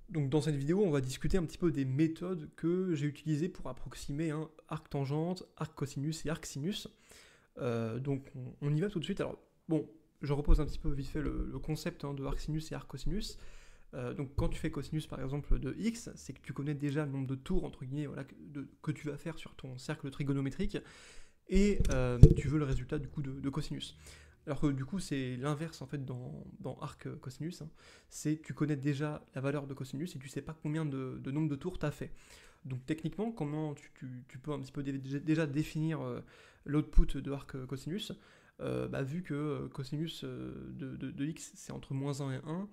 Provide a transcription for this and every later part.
Donc dans cette vidéo, on va discuter un petit peu des méthodes que j'ai utilisées pour approximer un arc tangente, arc cosinus et arc sinus. Donc on y va tout de suite. Alors bon, je repose un petit peu vite fait le concept de arc sinus et arc cosinus. Donc quand tu fais cosinus par exemple de x, c'est que tu connais déjà le nombre de tours entre guillemets voilà, que tu vas faire sur ton cercle trigonométrique et tu veux le résultat du coup de cosinus. Alors que du coup c'est l'inverse en fait dans arc cosinus, hein. C'est tu connais déjà la valeur de cosinus et tu sais pas combien de nombre de tours tu as fait. Donc techniquement, comment tu peux un petit peu déjà définir l'output de arc cosinus, vu que cosinus de x c'est entre moins 1 et 1,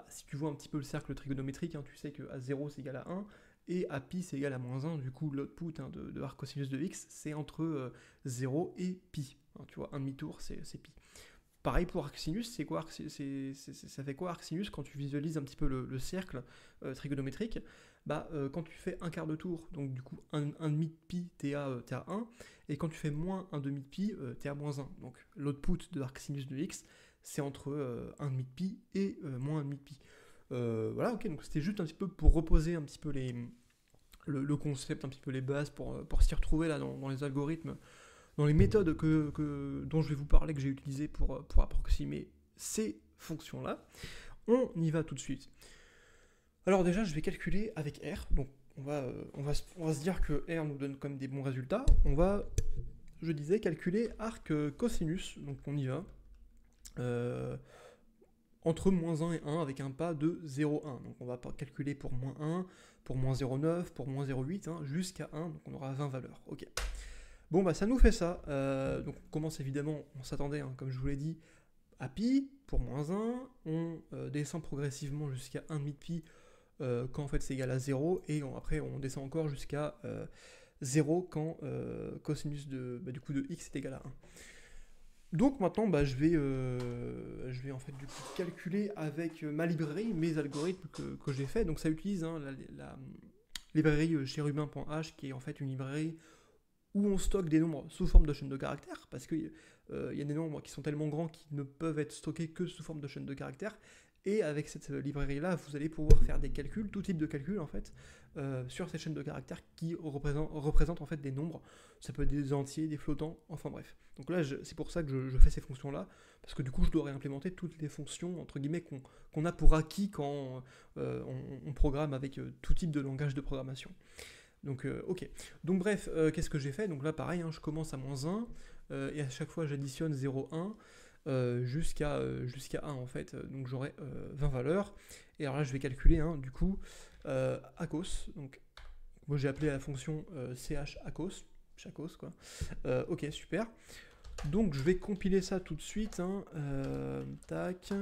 si tu vois un petit peu le cercle trigonométrique, hein, tu sais que à 0 c'est égal à 1 et à pi c'est égal à moins 1, du coup l'output de arc cosinus de x c'est entre 0 et pi. Hein, tu vois, un demi-tour c'est pi. Pareil pour arc sinus, c'est quoi ça fait quoi arc sinus quand tu visualises un petit peu le cercle trigonométrique? Quand tu fais un quart de tour, donc du coup un demi de pi, t'es à 1, et quand tu fais moins un demi de pi, t'es à moins 1. Donc l'output de arc sinus de x, c'est entre un demi de pi et moins un demi de pi. Voilà, ok, donc c'était juste un petit peu pour reposer un petit peu le concept, un petit peu les bases, pour s'y retrouver là dans les algorithmes, dans les méthodes dont je vais vous parler, que j'ai utilisées pour approximer ces fonctions-là. On y va tout de suite. Alors déjà, je vais calculer avec R. Donc on va se dire que R nous donne quand même des bons résultats. On va, je disais, calculer arc cosinus. Donc on y va. Entre moins 1 et 1 avec un pas de 0,1. Donc on va calculer pour moins 1, pour moins 0,9, pour moins 0,8, hein, jusqu'à 1. Donc on aura 20 valeurs. Ok. Bon, ça nous fait ça. Donc on commence évidemment, on s'attendait, hein, comme je vous l'ai dit, à pi pour moins 1. On descend progressivement jusqu'à 1,5 de pi quand en fait c'est égal à 0. Et après on descend encore jusqu'à 0 quand cosinus du coup de x est égal à 1. Donc maintenant je vais en fait du coup calculer avec ma librairie mes algorithmes que j'ai fait. Donc ça utilise la librairie cherubin.h qui est en fait une librairie où on stocke des nombres sous forme de chaîne de caractères, parce qu'il y a des nombres qui sont tellement grands qu'ils ne peuvent être stockés que sous forme de chaîne de caractères. Et avec cette librairie-là, vous allez pouvoir faire des calculs, tout type de calculs en fait, sur ces chaînes de caractères qui représentent en fait des nombres. Ça peut être des entiers, des flottants, enfin bref. Donc là, c'est pour ça que je fais ces fonctions-là, parce que du coup, je dois réimplémenter toutes les fonctions entre guillemets qu'on a pour acquis quand on programme avec tout type de langage de programmation. Donc ok. Donc bref, qu'est-ce que j'ai fait? Donc là pareil, hein, je commence à moins 1, et à chaque fois j'additionne 0,1 jusqu'à 1 en fait. Donc j'aurai 20 valeurs. Et alors là je vais calculer du coup ACOS. Donc moi j'ai appelé la fonction ch ACOS. Chacos quoi. Ok, super. Donc je vais compiler ça tout de suite. Tac.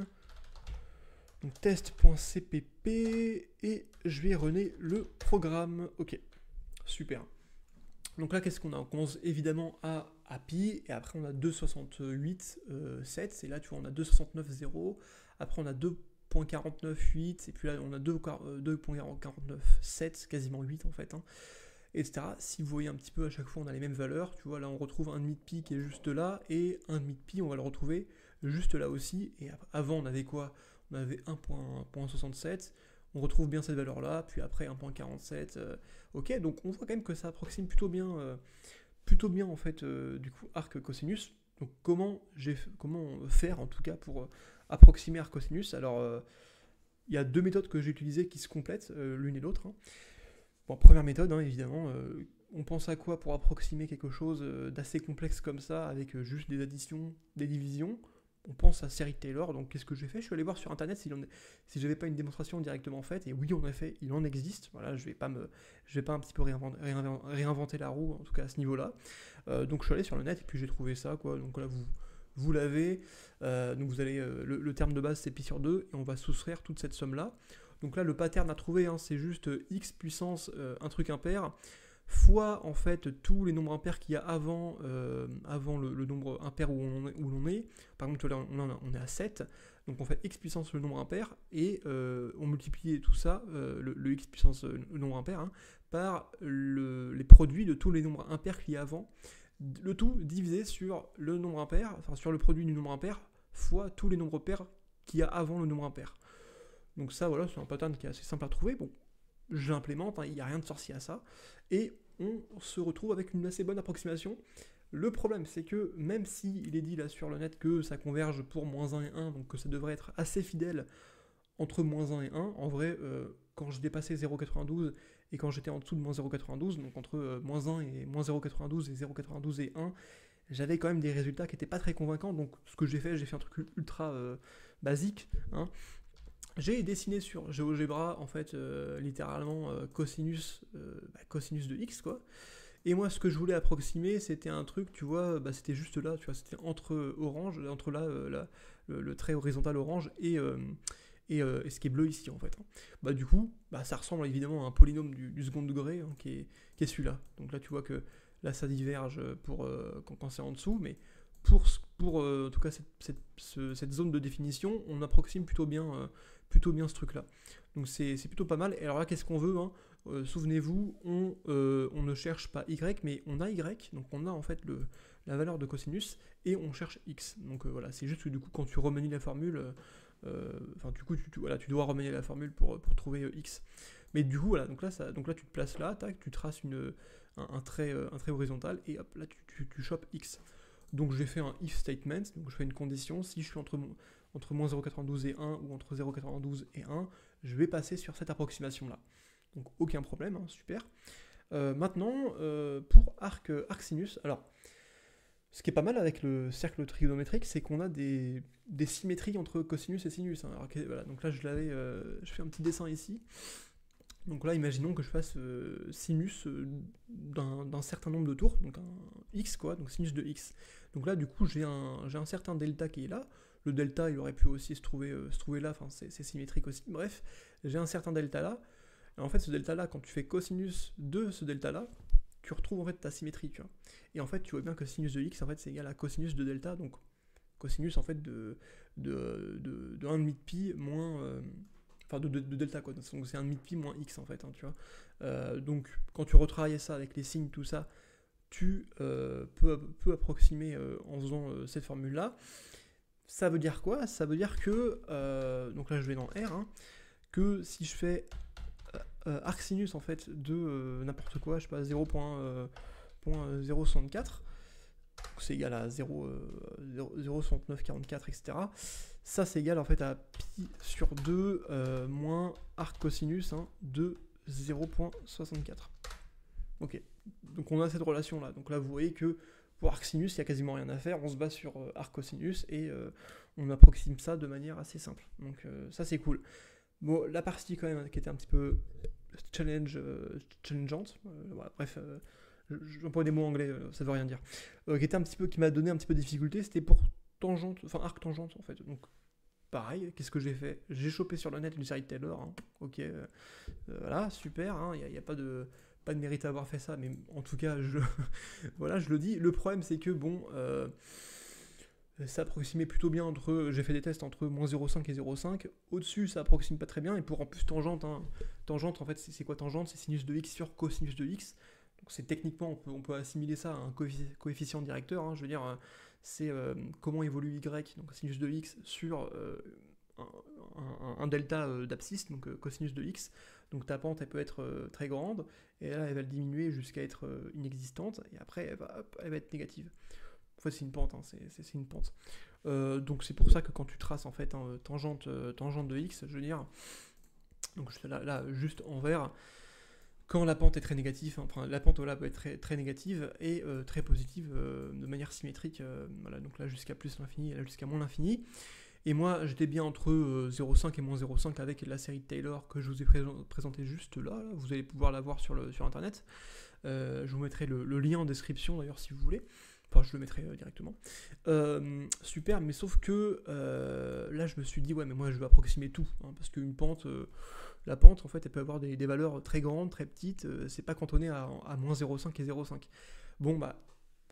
Donc test.cpp et je vais runner le programme. Ok. Super. Donc là, qu'est-ce qu'on a? On commence évidemment à pi, et après on a 2,68,7, et là tu vois on a 2,69,0, après on a 2,49,8, et puis là on a 2,49,7, quasiment 8 en fait, hein, etc. Si vous voyez un petit peu, à chaque fois on a les mêmes valeurs, tu vois là on retrouve un demi de pi qui est juste là, et un demi de pi on va le retrouver juste là aussi, et avant on avait quoi? On avait 1,67, on retrouve bien cette valeur là, puis après 1,47, ok, donc on voit quand même que ça approxime plutôt bien en fait du coup arc cosinus. Donc comment faire en tout cas pour approximer arc cosinus? Alors il y a deux méthodes que j'ai utilisées qui se complètent l'une et l'autre, hein. Bon, première méthode, hein, évidemment, on pense à quoi pour approximer quelque chose d'assez complexe comme ça, avec juste des additions, des divisions? On pense à série de Taylor. Donc qu'est-ce que j'ai fait? Je suis allé voir sur internet si j'avais pas une démonstration directement faite, et oui, en effet il en existe. Voilà, je vais pas un petit peu réinventer la roue, en tout cas à ce niveau-là. Donc je suis allé sur le net et puis j'ai trouvé ça, quoi. Donc là vous l'avez. Donc vous allez le terme de base c'est pi sur 2, et on va soustraire toute cette somme là. Donc là le pattern à trouver, hein, c'est juste x puissance un truc impair fois en fait tous les nombres impairs qu'il y a avant le nombre impair où l'on est. Par exemple là on est à 7, donc on fait x puissance le nombre impair, et on multiplie tout ça, le x puissance le nombre impair, hein, par les produits de tous les nombres impairs qu'il y a avant, le tout divisé sur le nombre impair, enfin sur le produit du nombre impair fois tous les nombres pairs qu'il y a avant le nombre impair. Donc ça, voilà, c'est un pattern qui est assez simple à trouver. Bon, je l'implémente, hein, il n'y a rien de sorcier à ça. Et on se retrouve avec une assez bonne approximation. Le problème, c'est que même s'il est dit là sur le net que ça converge pour -1 et 1, donc que ça devrait être assez fidèle entre -1 et 1, en vrai, quand je dépassais 0,92 et quand j'étais en dessous de -0,92, donc entre -1 et -0,92 et 0,92 et 1, j'avais quand même des résultats qui n'étaient pas très convaincants. Donc ce que j'ai fait un truc ultra basique, hein. J'ai dessiné sur GeoGebra en fait littéralement cosinus de x, quoi. Et moi ce que je voulais approximer, c'était un truc, tu vois, c'était juste là, tu vois, c'était entre orange, entre là, le trait horizontal orange et ce qui est bleu ici en fait. Du coup, ça ressemble évidemment à un polynôme du second degré, hein, qui est celui-là. Donc là tu vois que là ça diverge pour quand c'est en dessous, mais pour en tout cas cette zone de définition, on approxime plutôt bien ce truc-là. Donc c'est plutôt pas mal. Et alors là, qu'est-ce qu'on veut, hein, souvenez-vous, on ne cherche pas y, mais on a y, donc on a en fait la valeur de cosinus, et on cherche x. Donc voilà, c'est juste que du coup, quand tu remanies la formule, du coup, tu dois remanier la formule pour trouver x. Mais du coup, voilà, donc là, tu te places là, tac, tu traces un trait horizontal, et hop, là, tu chopes x. Donc j'ai fait un if statement, donc je fais une condition, si je suis entre -0,92 et 1 ou entre 0,92 et 1, je vais passer sur cette approximation-là. Donc aucun problème, hein, super. Maintenant, pour arc sinus, alors, ce qui est pas mal avec le cercle trigonométrique, c'est qu'on a des symétries entre cosinus et sinus, hein. Alors, voilà, donc là, je fais un petit dessin ici. Donc là, imaginons que je fasse sinus d'un certain nombre de tours, donc un x, quoi, donc sinus de x. Donc là, du coup, j'ai un certain delta qui est là. Le delta, il aurait pu aussi se trouver là, enfin, c'est symétrique aussi. Bref, j'ai un certain delta là. Et en fait, ce delta là, quand tu fais cosinus de ce delta là, tu retrouves en fait ta symétrie, tu vois. Et en fait, tu vois bien que sinus de x, en fait, c'est égal à cosinus de delta, donc cosinus en fait de 1,5 de pi moins... Enfin, de delta, quoi. Donc c'est 1,5 de pi moins x, en fait, hein, tu vois. Donc, quand tu retravailles ça avec les signes, tout ça, tu peux approximer en faisant cette formule-là. Ça veut dire quoi? Ça veut dire que, donc là je vais dans R, hein, que si je fais arc sinus en fait de n'importe quoi, je sais pas, 0.064, c'est égal à 0,6944, etc. Ça c'est égal en fait à pi sur 2 moins arc cosinus, hein, de 0.64. Ok, donc on a cette relation là. Donc là vous voyez que pour arc sinus, il n'y a quasiment rien à faire, on se base sur arc cosinus et on approxime ça de manière assez simple. Donc ça c'est cool. Bon, la partie quand même qui était un petit peu challengeante, voilà, bref, j'emploie des mots anglais, ça veut rien dire, qui m'a donné un petit peu de difficulté, c'était pour tangente, enfin arc tangente en fait. Donc pareil, qu'est-ce que j'ai fait? J'ai chopé sur le net une série de Taylor, hein. Ok, voilà, super, il n'y a pas de mérite à avoir fait ça, mais en tout cas, voilà, je le dis. Le problème, c'est que, bon, ça approximait plutôt bien j'ai fait des tests entre -0,5 et 0,5. Au-dessus, ça approxime pas très bien, et pour en plus tangente, hein, tangente, en fait, c'est quoi tangente? C'est sinus de x sur cosinus de x. Donc c'est techniquement, on peut assimiler ça à un coefficient directeur, hein, je veux dire, c'est comment évolue y, donc sinus de x sur un delta d'abscisse, donc cosinus de x. Donc ta pente, elle peut être très grande, et là, elle va diminuer jusqu'à être inexistante, et après, elle va être négative. En fait, c'est une pente, hein, c'est une pente. Donc c'est pour ça que quand tu traces en fait tangente de x, je veux dire, donc là juste en vert, quand la pente est très négative, enfin la pente là peut être très, très négative et très positive de manière symétrique, voilà, donc là jusqu'à plus l'infini et là jusqu'à moins l'infini. Et moi j'étais bien entre 0,5 et moins 0,5 avec la série de Taylor que je vous ai présenté juste là, vous allez pouvoir la voir sur internet. Je vous mettrai le lien en description d'ailleurs si vous voulez. Enfin, je le mettrai directement. Super, mais sauf que là, je me suis dit, ouais, mais moi, je veux approximer tout. Hein, parce qu'une pente, la pente, en fait, elle peut avoir des valeurs très grandes, très petites. C'est pas cantonné à moins 0,5 et 0,5. Bon,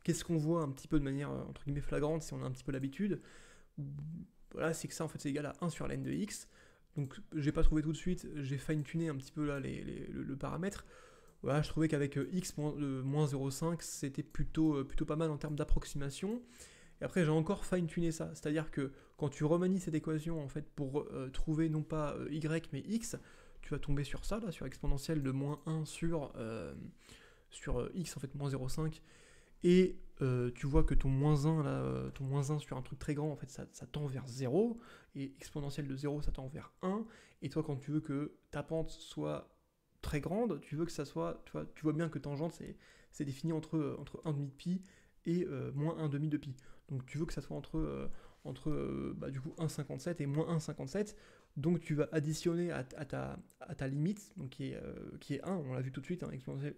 qu'est-ce qu'on voit un petit peu de manière, entre guillemets, flagrante, si on a un petit peu l'habitude? Voilà, c'est que ça, en fait, c'est égal à 1 sur la n de x. Donc, j'ai pas trouvé tout de suite. J'ai fine-tuné un petit peu là le paramètre. Voilà, je trouvais qu'avec x moins 0,5, c'était plutôt pas mal en termes d'approximation. Et après, j'ai encore fine-tuné ça. C'est-à-dire que quand tu remanies cette équation, en fait, pour trouver non pas y, mais x, tu vas tomber sur ça, là, sur exponentielle de moins 1 sur x, en fait, moins 0,5. Et tu vois que ton moins 1, là, ton moins 1 sur un truc très grand, en fait, ça tend vers 0. Et exponentielle de 0, ça tend vers 1. Et toi, quand tu veux que ta pente soit très grande, tu veux que ça soit, tu vois bien que tangente, c'est défini entre 1 demi de pi et moins 1 demi de pi. Donc tu veux que ça soit entre du coup 1,57 et moins 1,57. Donc tu vas additionner à ta limite, donc qui est 1, on l'a vu tout de suite, hein,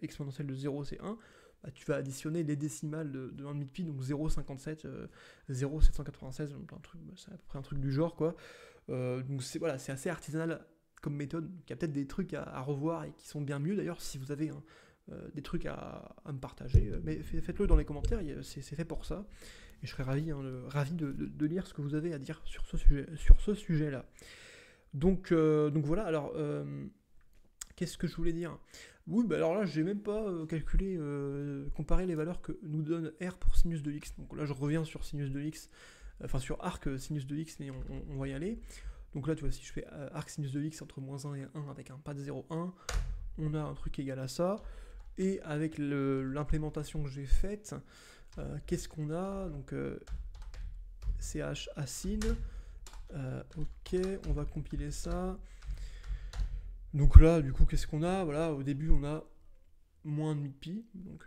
exponentielle de 0 c'est 1. Bah, tu vas additionner les décimales de 1 demi de pi, donc 0,57, 0,796, c'est à peu près un truc du genre, quoi. Donc voilà, c'est assez artisanal comme méthode. Il y a peut-être des trucs à revoir et qui sont bien mieux d'ailleurs si vous avez des trucs à me partager. Mais faites-le dans les commentaires, c'est fait pour ça. Et je serais ravi de lire ce que vous avez à dire sur ce sujet-là. Donc voilà, alors qu'est-ce que je voulais dire? Oui, bah alors là, j'ai même pas calculé, comparé les valeurs que nous donne R pour sinus de x. Donc là, je reviens sur sinus de x, enfin sur arc sinus de x, mais on va y aller. Donc là, tu vois, si je fais arc sinus de x entre moins 1 et 1 avec un pas de 0,1, on a un truc égal à ça. Et avec l'implémentation que j'ai faite, qu'est-ce qu'on a? Donc ch assin. Ok, on va compiler ça. Donc là, du coup, qu'est-ce qu'on a? Voilà, au début, on a moins de pi, donc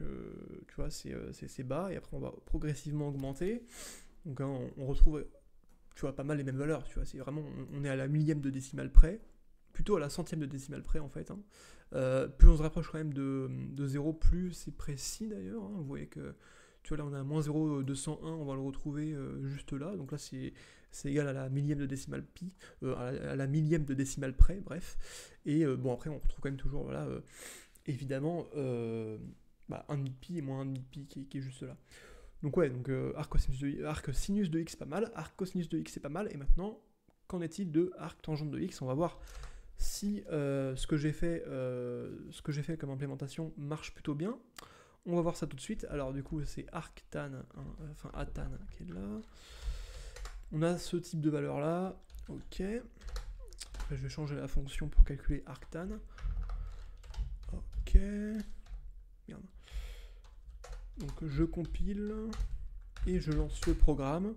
tu vois, c'est bas, et après, on va progressivement augmenter. Donc hein, on retrouve, tu vois, pas mal les mêmes valeurs, tu vois, c'est vraiment, on est à la millième de décimale près, plutôt à la centième de décimale près, en fait. Hein. Plus on se rapproche quand même de 0, plus c'est précis, d'ailleurs. Hein. Vous voyez que, tu vois, là, on a moins 0,201, on va le retrouver juste là, donc là, c'est égal à la millième de décimale pi, à la millième de décimale près, bref. Et bon, après, on retrouve quand même toujours, voilà, évidemment, 1 demi pi et moins 1 demi pi qui est juste là. Donc ouais, donc arc sinus de x pas mal, arc cosinus de x c'est pas mal, et maintenant, qu'en est-il de arc tangente de x? On va voir si ce que j'ai fait comme implémentation marche plutôt bien. On va voir ça tout de suite. Alors du coup, c'est arctan, enfin atan qui est là. On a ce type de valeur là, ok. Après, je vais changer la fonction pour calculer arctan. Ok. Merde. Donc je compile et je lance le programme.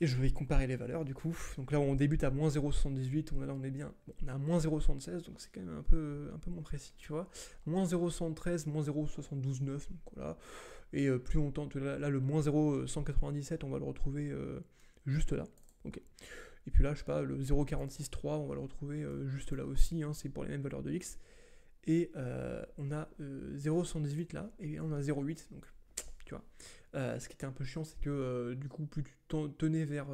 Et je vais comparer les valeurs du coup. Donc là on débute à moins 0,78, là on est bien. Bon, on est à moins 0,76, donc c'est quand même un peu moins précis, tu vois. Moins 0,73, moins 0,729, donc voilà. Et plus on tente, là le moins 0,197, on va le retrouver juste là. Ok. Et puis là, je sais pas, le 0,463, on va le retrouver juste là aussi, hein, c'est pour les mêmes valeurs de x. Et on a 0,118 là, et on a 0,8, donc tu vois. Ce qui était un peu chiant, c'est que du coup, plus tu tendais vers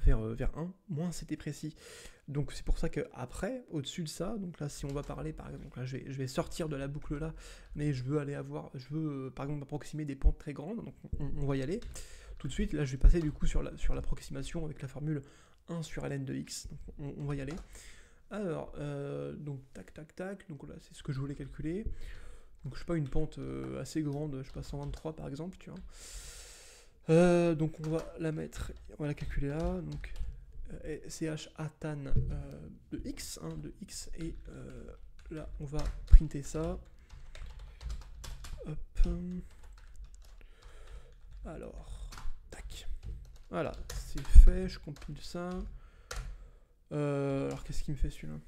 1, moins c'était précis. Donc c'est pour ça qu'après, au-dessus de ça, donc là si on va parler par exemple, là je vais sortir de la boucle là, mais je veux par exemple approximer des pentes très grandes, donc on va y aller. Tout de suite, là je vais passer du coup sur l'approximation avec la formule 1 sur ln de x, donc on va y aller. Alors, donc tac, donc là c'est ce que je voulais calculer. Donc je sais pas, une pente assez grande, je sais pas, 123 par exemple, tu vois. Donc on va la mettre, on va la calculer là, donc ch atan de x, hein, et là on va printer ça. Hop. Alors, tac. Voilà, c'est fait, je compile ça. Alors qu'est-ce qu'il me fait celui-là?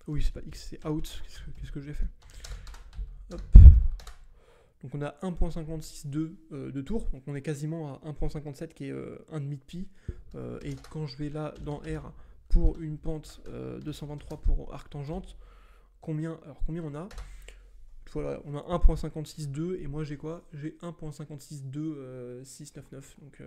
Oui, c'est pas x, c'est out, qu'est-ce que j'ai fait? Hop. Donc on a 1.56 de tour, donc on est quasiment à 1.57 qui est 1 demi de pi. Et quand je vais là dans R pour une pente de 123 pour arc tangente, combien on a? Voilà, on a 1.562 et moi j'ai quoi? J'ai 1.562,699. Donc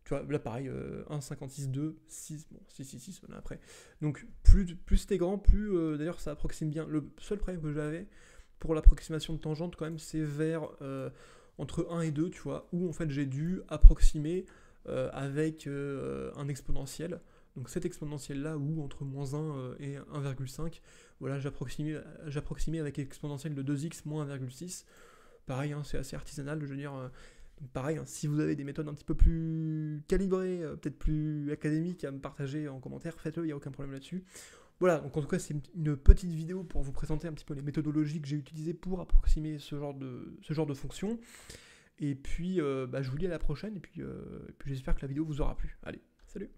tu vois, là pareil, 1.56.2, 6, bon, 6, voilà après. Donc plus c'était grand, plus d'ailleurs ça approxime bien. Le seul problème que j'avais pour l'approximation de tangente quand même, c'est vers entre 1 et 2, tu vois, où en fait j'ai dû approximer avec un exponentiel. Donc cet exponentiel là, où entre moins 1 et 1,5, voilà, j'approximais avec exponentiel de 2x moins 1,6. Pareil, hein, c'est assez artisanal, je veux dire. Donc pareil, hein, si vous avez des méthodes un petit peu plus calibrées, peut-être plus académiques à me partager en commentaire, faites-le, il n'y a aucun problème là-dessus. Voilà, donc en tout cas c'est une petite vidéo pour vous présenter un petit peu les méthodologies que j'ai utilisées pour approximer ce genre de fonction. Et puis je vous dis à la prochaine, et puis j'espère que la vidéo vous aura plu. Allez, salut!